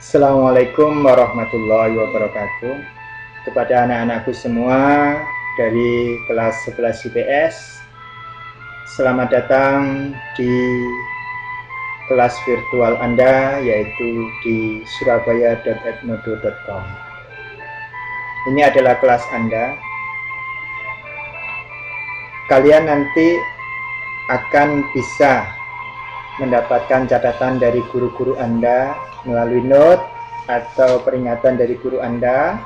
Assalamualaikum warahmatullahi wabarakatuh. Kepada anak-anakku semua dari kelas 11 IPS, selamat datang di kelas virtual Anda, yaitu di surabaya.edmodo.com. Ini adalah kelas Anda. Kalian nanti akan bisa mendapatkan catatan dari guru-guru Anda melalui note atau peringatan dari guru Anda,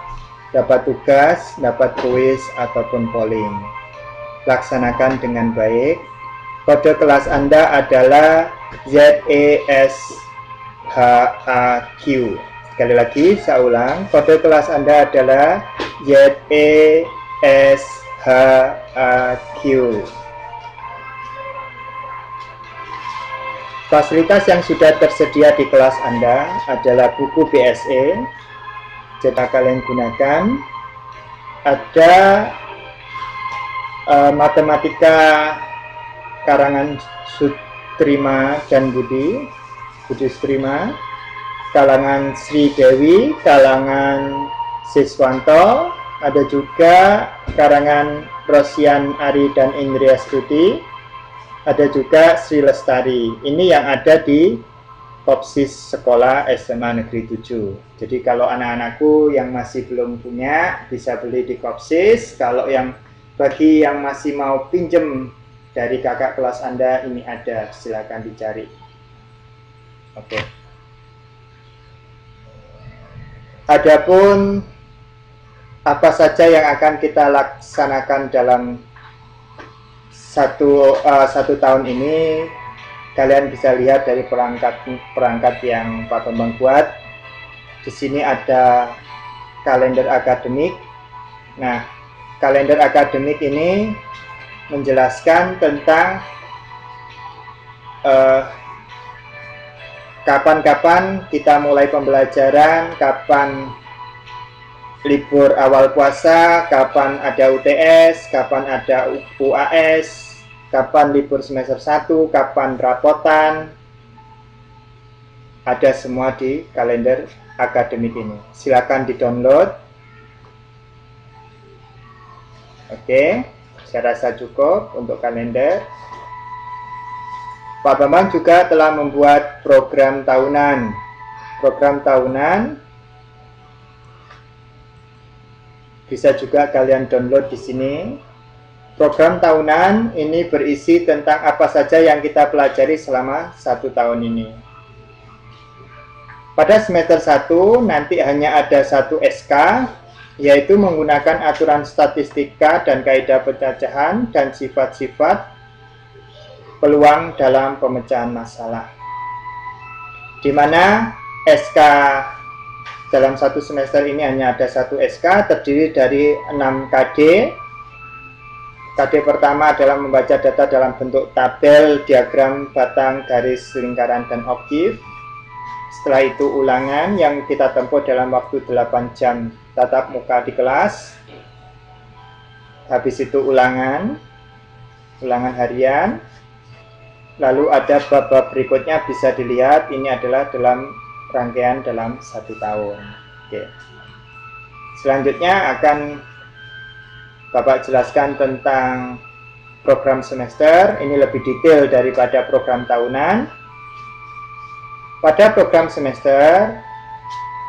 dapat tugas, dapat kuis ataupun polling. Laksanakan dengan baik. Kode kelas Anda adalah ZESHAQ. Sekali lagi saya ulang, kode kelas Anda adalah ZESHAQ. Fasilitas yang sudah tersedia di kelas Anda adalah buku BSE, cetak kalian gunakan. Ada matematika karangan Sutrima dan Budi Sutrima, kalangan Sri Dewi, kalangan Siswanto, ada juga karangan Rosian Ari dan Indria Stuti. Ada juga Sri Lestari. Ini yang ada di Kopsis Sekolah SMA Negeri 7. Jadi kalau anak-anakku yang masih belum punya bisa beli di Kopsis. Kalau bagi yang masih mau pinjem dari kakak kelas Anda, ini ada, silakan dicari. Oke. Adapun apa saja yang akan kita laksanakan dalam satu tahun ini, kalian bisa lihat dari perangkat yang Pak Bambang buat. Di sini ada kalender akademik. Nah, kalender akademik ini menjelaskan tentang kapan-kapan kita mulai pembelajaran, kapan libur awal puasa, kapan ada UTS, kapan ada UAS, kapan libur semester 1, kapan rapotan. Ada semua di kalender akademik ini. Silakan di-download. Oke, saya rasa cukup untuk kalender. Pak Bambang juga telah membuat program tahunan. Program tahunan bisa juga kalian download di sini. Program tahunan ini berisi tentang apa saja yang kita pelajari selama 1 tahun ini. Pada semester 1 nanti hanya ada 1 SK, yaitu menggunakan aturan statistika dan kaidah pencacahan dan sifat-sifat peluang dalam pemecahan masalah. Di mana SK dalam 1 semester ini hanya ada 1 SK, terdiri dari 6 KD. KD pertama adalah membaca data dalam bentuk tabel, diagram, batang, garis, lingkaran, dan objek. Setelah itu ulangan yang kita tempuh dalam waktu 8 jam tatap muka di kelas. Habis itu ulangan harian. Lalu ada bab-bab berikutnya, bisa dilihat ini adalah dalam rangkaian dalam 1 tahun. Oke. Selanjutnya akan Bapak jelaskan tentang program semester. Ini lebih detail daripada program tahunan. Pada program semester,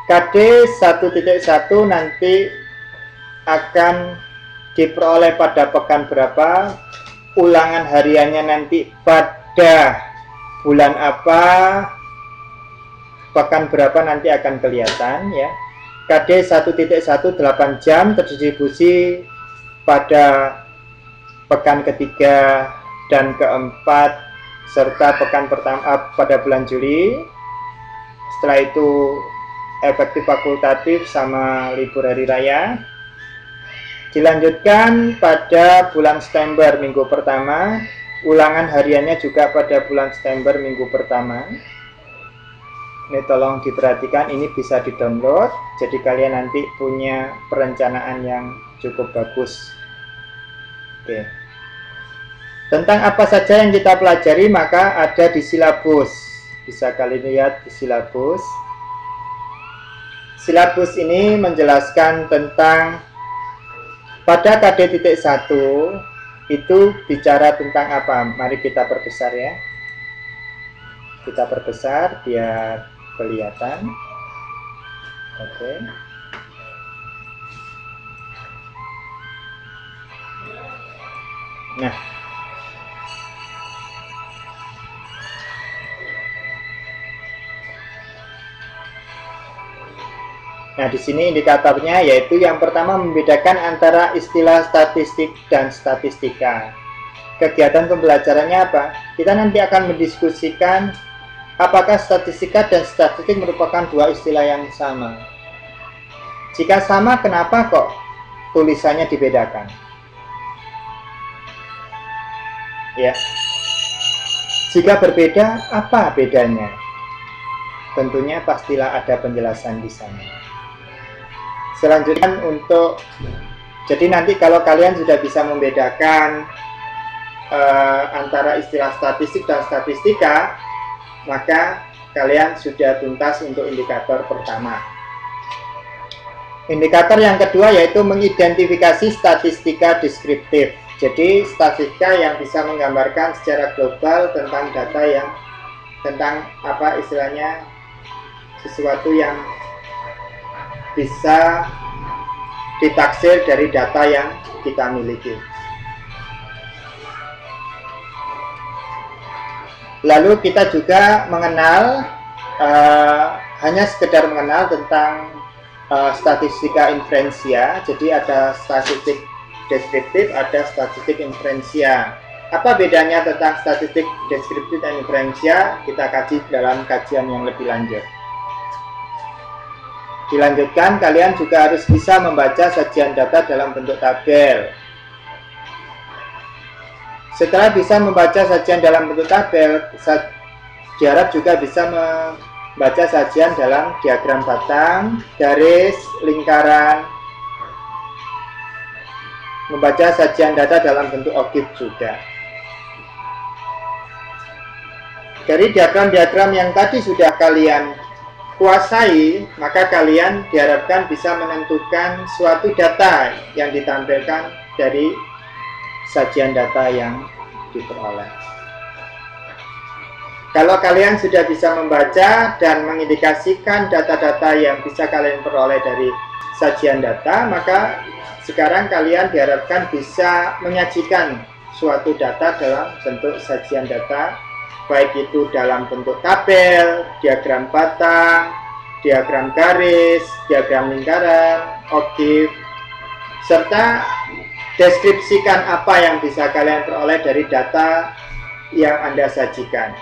KD 1.1 nanti akan diperoleh pada pekan berapa, ulangan hariannya nanti pada bulan apa, pekan berapa nanti akan kelihatan ya. KD 1.1 8 jam terdistribusi pada pekan ketiga dan keempat serta pekan pertama pada bulan Juli. Setelah itu efektif fakultatif sama libur hari raya. Dilanjutkan pada bulan September minggu pertama, ulangan hariannya juga pada bulan September minggu pertama. Ini tolong diperhatikan, ini bisa di-download, jadi kalian nanti punya perencanaan yang cukup bagus. Oke. Tentang apa saja yang kita pelajari maka ada di silabus. Bisa kalian lihat di silabus. silabus ini menjelaskan tentang pada KD.1 itu bicara tentang apa? Mari kita perbesar ya. Kita perbesar biar kelihatan. Oke. Nah, di sini indikatornya yaitu yang pertama membedakan antara istilah statistik dan statistika. Kegiatan pembelajarannya apa? Kita nanti akan mendiskusikan apakah statistika dan statistik merupakan dua istilah yang sama. Jika sama, kenapa kok tulisannya dibedakan? Ya. Jika berbeda, apa bedanya? Tentunya pastilah ada penjelasan di sana. Selanjutnya jadi nanti kalau kalian sudah bisa membedakan antara istilah statistik dan statistika, maka kalian sudah tuntas untuk indikator pertama. Indikator yang kedua yaitu mengidentifikasi statistika deskriptif. Jadi statistika yang bisa menggambarkan secara global tentang data yang tentang apa istilahnya sesuatu yang bisa ditaksir dari data yang kita miliki. Lalu kita juga mengenal, hanya sekedar mengenal tentang statistika inferensia. Jadi ada statistik deskriptif, ada statistik inferensia. Apa bedanya tentang statistik deskriptif dan inferensia? Kita kaji dalam kajian yang lebih lanjut. Dilanjutkan, kalian juga harus bisa membaca sajian data dalam bentuk tabel. Setelah bisa membaca sajian dalam bentuk tabel, diharap juga bisa membaca sajian dalam diagram batang, garis, lingkaran, membaca sajian data dalam bentuk objek juga. Dari diagram-diagram yang tadi sudah kalian kuasai, maka kalian diharapkan bisa menentukan suatu data yang ditampilkan dari sajian data yang diperoleh. Kalau kalian sudah bisa membaca dan mengindikasikan data-data yang bisa kalian peroleh dari sajian data, maka sekarang kalian diharapkan bisa menyajikan suatu data dalam bentuk sajian data, baik itu dalam bentuk tabel, diagram batang, diagram garis, diagram lingkaran, objek, serta deskripsikan apa yang bisa kalian peroleh dari data yang Anda sajikan.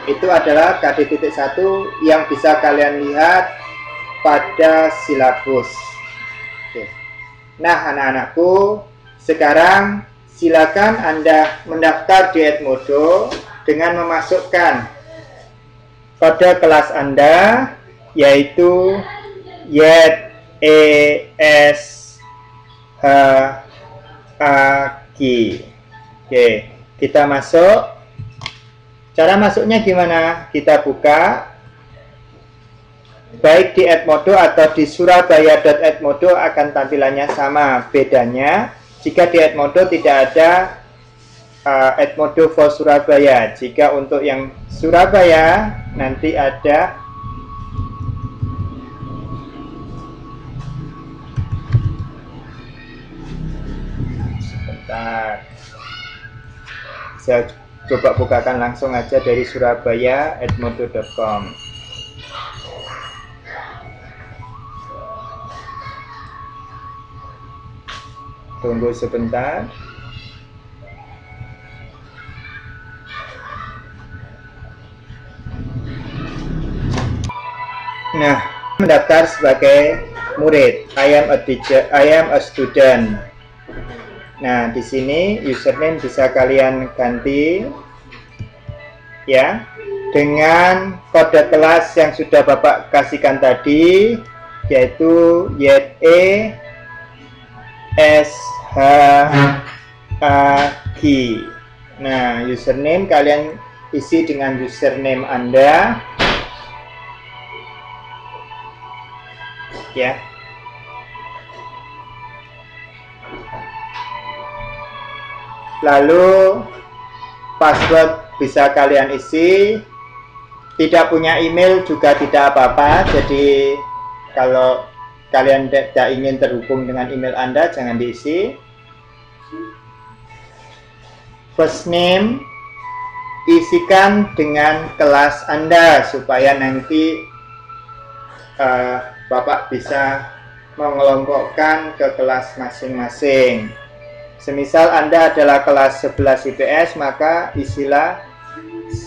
Itu adalah KD.1 yang bisa kalian lihat pada silabus. Oke. Nah, anak-anakku, sekarang silakan Anda mendaftar di Edmodo dengan memasukkan kode kelas Anda, yaitu YESHAG. Oke, kita masuk. Cara masuknya gimana? Kita buka, baik di Edmodo atau di surabaya.edmodo akan tampilannya sama. Bedanya, jika di Edmodo tidak ada Edmodo for Surabaya. Jika untuk yang Surabaya nanti ada sebentar. Saya coba bukakan langsung aja dari Surabaya edmodo.com. Tunggu sebentar. Nah, mendaftar sebagai murid. I am a student. Nah, di sini username bisa kalian ganti ya dengan kode kelas yang sudah Bapak kasihkan tadi, yaitu YESHAG. Nah, username kalian isi dengan username Anda. ya. Lalu password bisa kalian isi. Tidak punya email juga tidak apa-apa. Jadi kalau kalian tidak ingin terhubung dengan email Anda, jangan diisi. First name isikan dengan kelas Anda supaya nanti Bapak bisa mengelompokkan ke kelas masing-masing. Semisal Anda adalah kelas 11 IPS, maka isilah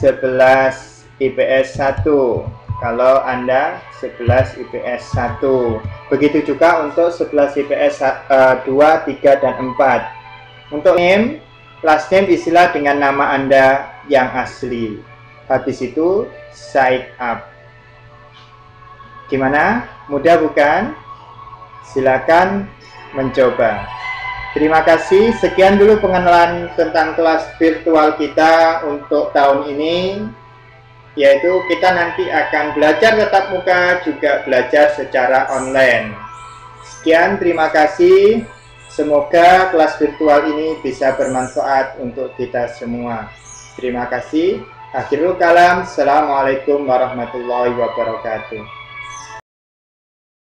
11 IPS 1. Kalau Anda 11 IPS 1. Begitu juga untuk 11 IPS 2, 3, dan 4. Untuk name, last name isilah dengan nama Anda yang asli. Habis itu sign up. Gimana? Mudah bukan? Silakan mencoba. Terima kasih. Sekian dulu pengenalan tentang kelas virtual kita untuk tahun ini, yaitu kita nanti akan belajar tatap muka, juga belajar secara online. Sekian, terima kasih. Semoga kelas virtual ini bisa bermanfaat untuk kita semua. Terima kasih. Akhirul kalam. Assalamualaikum warahmatullahi wabarakatuh.